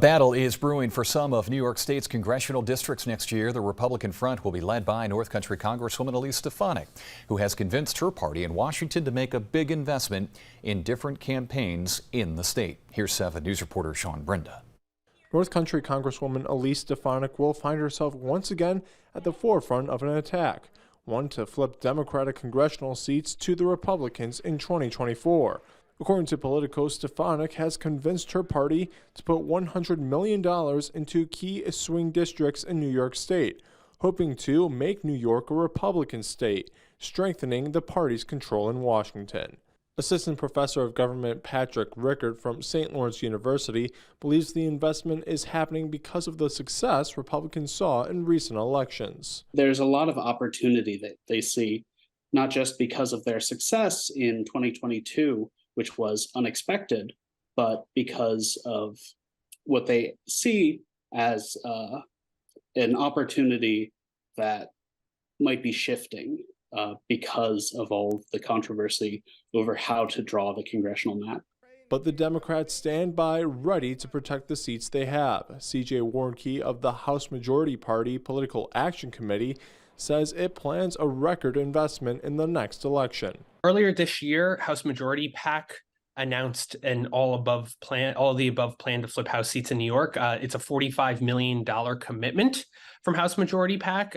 Battle is brewing for some of New York State's congressional districts next year. The Republican front will be led by North Country Congresswoman Elise Stefanik, who has convinced her party in Washington to make a big investment in different campaigns in the state. Here's 7 News reporter Sean Brenda. North Country Congresswoman Elise Stefanik will find herself once again at the forefront of an attack, one to flip Democratic congressional seats to the Republicans in 2024. According to Politico, Stefanik has convinced her party to put $100 million into key swing districts in New York State, hoping to make New York a Republican state, strengthening the party's control in Washington. Assistant Professor of Government Patrick Rickert from St. Lawrence University believes the investment is happening because of the success Republicans saw in recent elections. There's a lot of opportunity that they see, not just because of their success in 2022, which was unexpected, but because of what they see as an opportunity that might be shifting because of all the controversy over how to draw the congressional map. But the Democrats stand by, ready to protect the seats they have. C.J. Warnke of the House Majority Party Political Action Committee says it plans a record investment in the next election. Earlier this year, House Majority PAC announced an all of the above plan to flip House seats in New York. It's a $45 million commitment from House Majority PAC,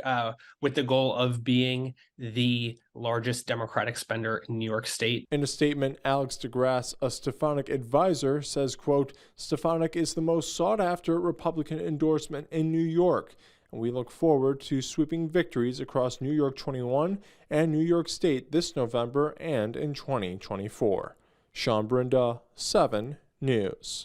with the goal of being the largest Democratic spender in New York State. In a statement, Alex DeGrasse, a Stefanik advisor, says, quote, "Stefanik is the most sought-after Republican endorsement in New York, and we look forward to sweeping victories across New York 21 and New York State this November and in 2024. Sean Brenda, 7 News.